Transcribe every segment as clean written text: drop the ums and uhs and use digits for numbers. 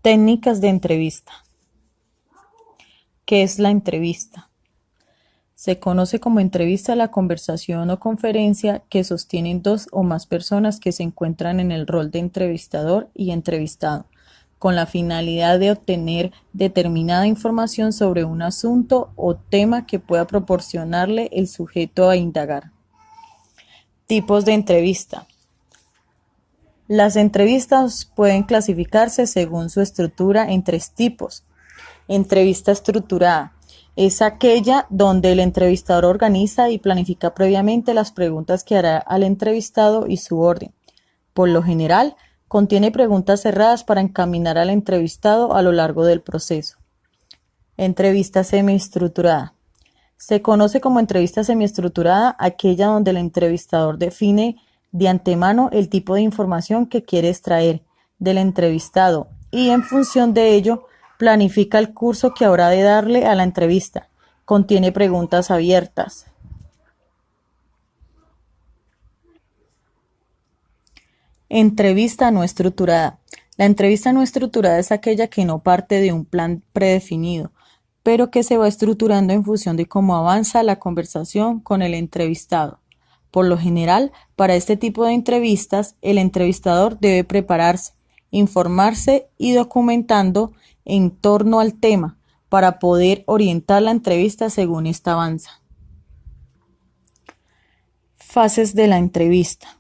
Técnicas de entrevista. ¿Qué es la entrevista? Se conoce como entrevista a la conversación o conferencia que sostienen dos o más personas que se encuentran en el rol de entrevistador y entrevistado, con la finalidad de obtener determinada información sobre un asunto o tema que pueda proporcionarle el sujeto a indagar. Tipos de entrevista. Las entrevistas pueden clasificarse según su estructura en tres tipos. Entrevista estructurada. Es aquella donde el entrevistador organiza y planifica previamente las preguntas que hará al entrevistado y su orden. Por lo general, contiene preguntas cerradas para encaminar al entrevistado a lo largo del proceso. Entrevista semiestructurada. Se conoce como entrevista semiestructurada aquella donde el entrevistador define de antemano el tipo de información que quiere extraer del entrevistado y en función de ello planifica el curso que habrá de darle a la entrevista. Contiene preguntas abiertas. Entrevista no estructurada. La entrevista no estructurada es aquella que no parte de un plan predefinido, pero que se va estructurando en función de cómo avanza la conversación con el entrevistado. Por lo general, para este tipo de entrevistas, el entrevistador debe prepararse, informarse y documentando en torno al tema para poder orientar la entrevista según esta avanza. Fases de la entrevista.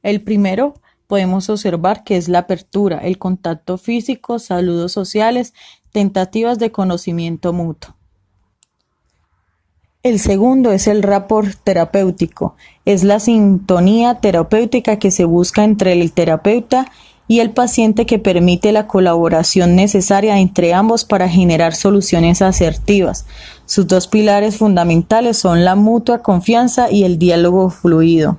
El primero podemos observar que es la apertura, el contacto físico, saludos sociales, tentativas de conocimiento mutuo. El segundo es el rapport terapéutico, es la sintonía terapéutica que se busca entre el terapeuta y el paciente que permite la colaboración necesaria entre ambos para generar soluciones asertivas. Sus dos pilares fundamentales son la mutua confianza y el diálogo fluido.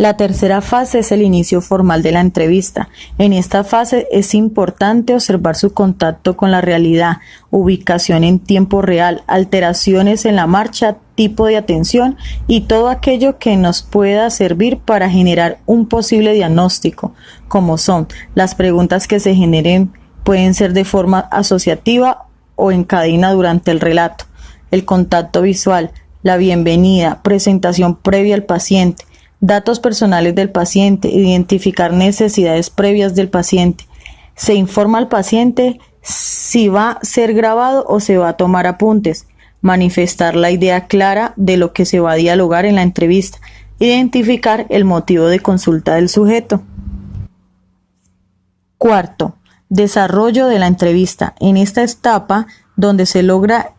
La tercera fase es el inicio formal de la entrevista. En esta fase es importante observar su contacto con la realidad, ubicación en tiempo real, alteraciones en la marcha, tipo de atención y todo aquello que nos pueda servir para generar un posible diagnóstico, como son las preguntas que se generen pueden ser de forma asociativa o en cadena durante el relato, el contacto visual, la bienvenida, presentación previa al paciente, datos personales del paciente, identificar necesidades previas del paciente. Se informa al paciente si va a ser grabado o se va a tomar apuntes. Manifestar la idea clara de lo que se va a dialogar en la entrevista. Identificar el motivo de consulta del sujeto. Cuarto, desarrollo de la entrevista. En esta etapa, donde se logra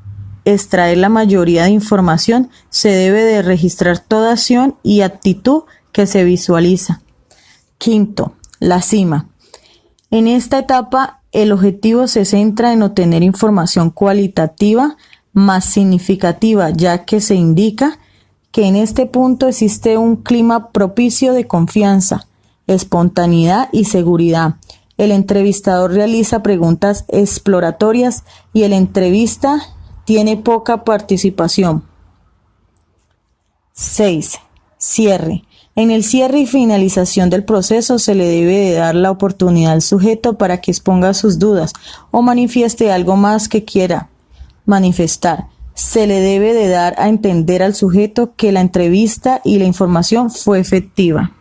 extraer la mayoría de información, se debe de registrar toda acción y actitud que se visualiza. Quinto, la cima. En esta etapa, el objetivo se centra en obtener información cualitativa más significativa, ya que se indica que en este punto existe un clima propicio de confianza, espontaneidad y seguridad. El entrevistador realiza preguntas exploratorias y el entrevista tiene poca participación. 6. Cierre. En el cierre y finalización del proceso se le debe de dar la oportunidad al sujeto para que exponga sus dudas o manifieste algo más que quiera manifestar. Se le debe de dar a entender al sujeto que la entrevista y la información fue efectiva.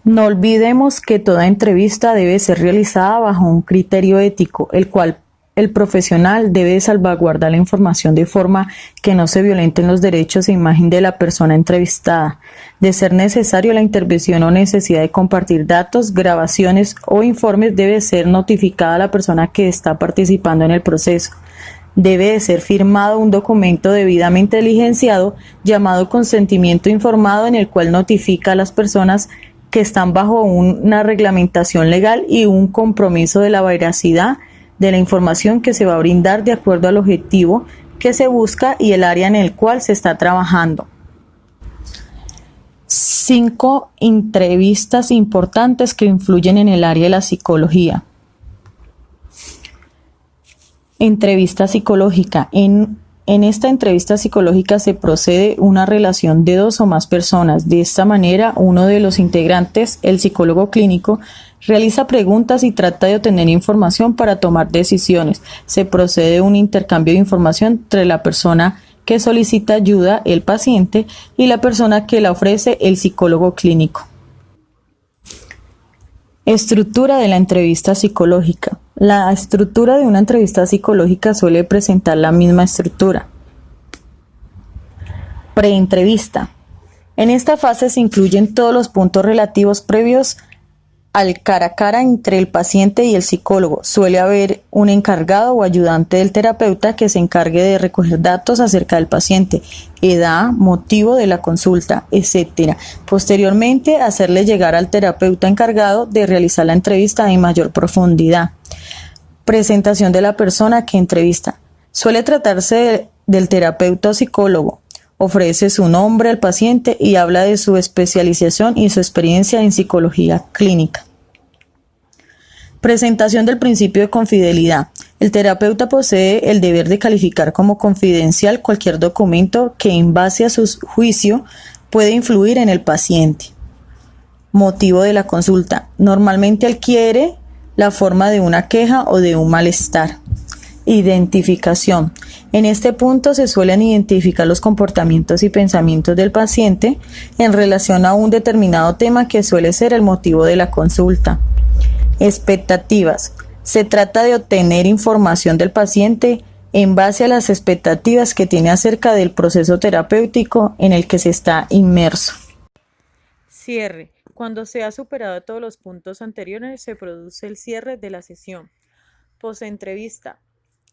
No olvidemos que toda entrevista debe ser realizada bajo un criterio ético, el cual el profesional debe salvaguardar la información de forma que no se violenten los derechos e imagen de la persona entrevistada. De ser necesario la intervención o necesidad de compartir datos, grabaciones o informes, debe ser notificada a la persona que está participando en el proceso. Debe de ser firmado un documento debidamente diligenciado llamado consentimiento informado, en el cual notifica a las personas que están bajo una reglamentación legal y un compromiso de la veracidad de la información que se va a brindar de acuerdo al objetivo que se busca y el área en el cual se está trabajando. 5 entrevistas importantes que influyen en el área de la psicología. Entrevista psicológica. En En esta entrevista psicológica se procede una relación de dos o más personas. De esta manera, uno de los integrantes, el psicólogo clínico, realiza preguntas y trata de obtener información para tomar decisiones. Se procede un intercambio de información entre la persona que solicita ayuda, el paciente, y la persona que la ofrece, el psicólogo clínico. Estructura de la entrevista psicológica. La estructura de una entrevista psicológica suele presentar la misma estructura. Preentrevista. En esta fase se incluyen todos los puntos relativos previos al cara a cara entre el paciente y el psicólogo. Suele haber un encargado o ayudante del terapeuta que se encargue de recoger datos acerca del paciente, edad, motivo de la consulta, etc. Posteriormente, hacerle llegar al terapeuta encargado de realizar la entrevista en mayor profundidad. Presentación de la persona que entrevista. Suele tratarse del terapeuta o psicólogo. Ofrece su nombre al paciente y habla de su especialización y su experiencia en psicología clínica. Presentación del principio de confidencialidad. El terapeuta posee el deber de calificar como confidencial cualquier documento que en base a su juicio puede influir en el paciente. Motivo de la consulta. Normalmente adquiere la forma de una queja o de un malestar. Identificación. En este punto se suelen identificar los comportamientos y pensamientos del paciente en relación a un determinado tema que suele ser el motivo de la consulta. Expectativas. Se trata de obtener información del paciente en base a las expectativas que tiene acerca del proceso terapéutico en el que se está inmerso. Cierre. Cuando se ha superado todos los puntos anteriores, se produce el cierre de la sesión. Postentrevista.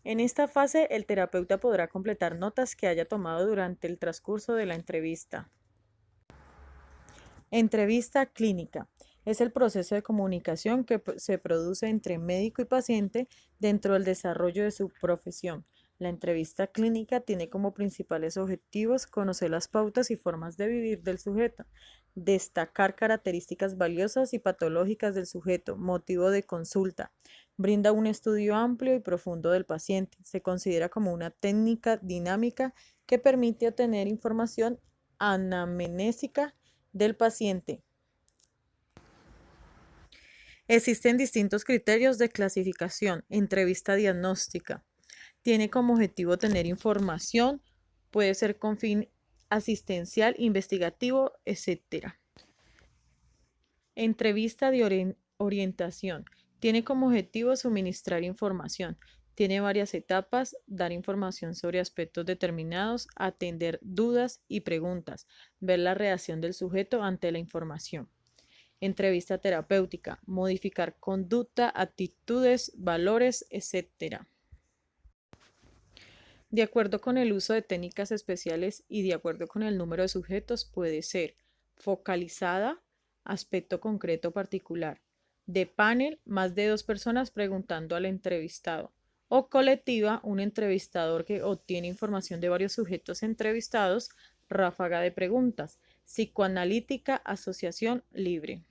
En esta fase, el terapeuta podrá completar notas que haya tomado durante el transcurso de la entrevista. Entrevista clínica. Es el proceso de comunicación que se produce entre médico y paciente dentro del desarrollo de su profesión. La entrevista clínica tiene como principales objetivos conocer las pautas y formas de vivir del sujeto, destacar características valiosas y patológicas del sujeto, motivo de consulta. Brinda un estudio amplio y profundo del paciente. Se considera como una técnica dinámica que permite obtener información anamnésica del paciente. Existen distintos criterios de clasificación. Entrevista diagnóstica. Tiene como objetivo tener información, puede ser con fin asistencial, investigativo, etc. Entrevista de orientación. Tiene como objetivo suministrar información. Tiene varias etapas: dar información sobre aspectos determinados, atender dudas y preguntas, ver la reacción del sujeto ante la información. Entrevista terapéutica. Modificar conducta, actitudes, valores, etc. De acuerdo con el uso de técnicas especiales y de acuerdo con el número de sujetos, puede ser focalizada, aspecto concreto particular; de panel, más de 2 personas preguntando al entrevistado; o colectiva, un entrevistador que obtiene información de varios sujetos entrevistados; ráfaga de preguntas; psicoanalítica, asociación libre.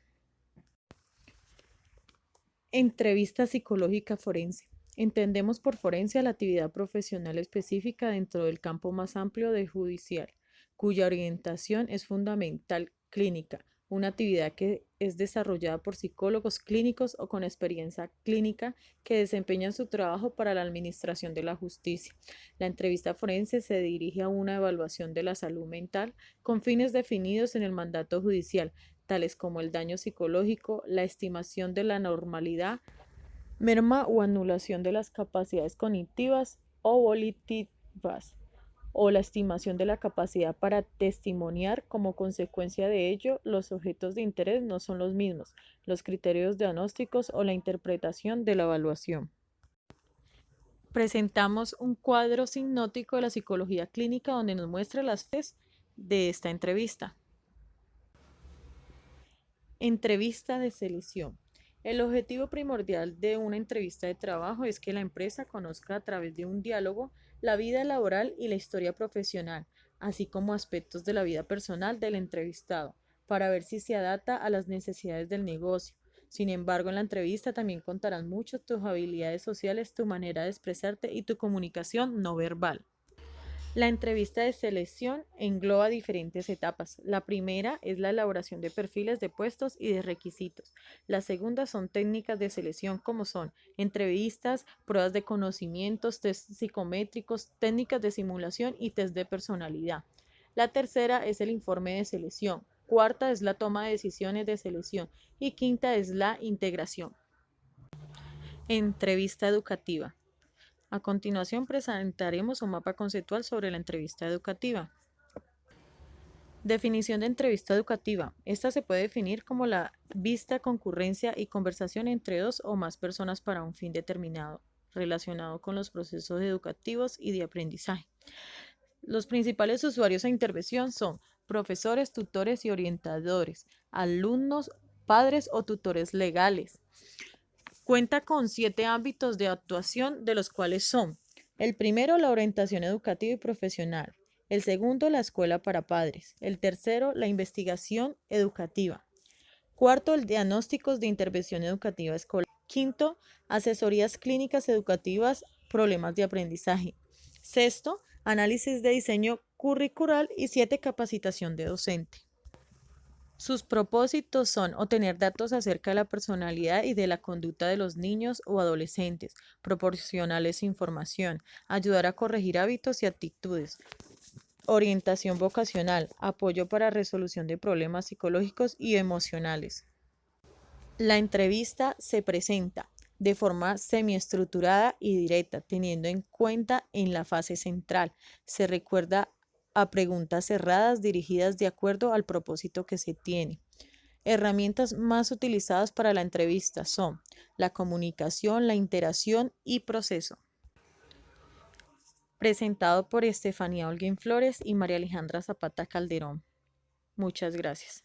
Entrevista psicológica forense. Entendemos por forense la actividad profesional específica dentro del campo más amplio de judicial, cuya orientación es fundamental clínica, una actividad que es desarrollada por psicólogos clínicos o con experiencia clínica que desempeñan su trabajo para la administración de la justicia. La entrevista forense se dirige a una evaluación de la salud mental con fines definidos en el mandato judicial, tales como el daño psicológico, la estimación de la normalidad, merma o anulación de las capacidades cognitivas o volitivas, o la estimación de la capacidad para testimoniar. Como consecuencia de ello, los objetos de interés no son los mismos, los criterios diagnósticos o la interpretación de la evaluación. Presentamos un cuadro sinóptico de la psicología clínica donde nos muestra las fases de esta entrevista. Entrevista de selección. El objetivo primordial de una entrevista de trabajo es que la empresa conozca a través de un diálogo la vida laboral y la historia profesional, así como aspectos de la vida personal del entrevistado, para ver si se adapta a las necesidades del negocio. Sin embargo, en la entrevista también contarán mucho tus habilidades sociales, tu manera de expresarte y tu comunicación no verbal. La entrevista de selección engloba diferentes etapas. La primera es la elaboración de perfiles de puestos y de requisitos. La segunda son técnicas de selección como son entrevistas, pruebas de conocimientos, test psicométricos, técnicas de simulación y test de personalidad. La tercera es el informe de selección. Cuarta es la toma de decisiones de selección y quinta es la integración. Entrevista educativa. A continuación presentaremos un mapa conceptual sobre la entrevista educativa. Definición de entrevista educativa. Esta se puede definir como la vista, concurrencia y conversación entre dos o más personas para un fin determinado, relacionado con los procesos educativos y de aprendizaje. Los principales usuarios a intervención son profesores, tutores y orientadores, alumnos, padres o tutores legales. Cuenta con 7 ámbitos de actuación, de los cuales son: el primero, la orientación educativa y profesional; el segundo, la escuela para padres; el tercero, la investigación educativa; cuarto, el diagnósticos de intervención educativa escolar; quinto, asesorías clínicas educativas, problemas de aprendizaje; sexto, análisis de diseño curricular; y 7, capacitación de docente. Sus propósitos son obtener datos acerca de la personalidad y de la conducta de los niños o adolescentes, proporcionarles información, ayudar a corregir hábitos y actitudes, orientación vocacional, apoyo para resolución de problemas psicológicos y emocionales. La entrevista se presenta de forma semiestructurada y directa, teniendo en cuenta en la fase central. Se recuerda a preguntas cerradas dirigidas de acuerdo al propósito que se tiene. Herramientas más utilizadas para la entrevista son la comunicación, la interacción y proceso. Presentado por Estefanía Holguín Flores y María Alejandra Zapata Calderón. Muchas gracias.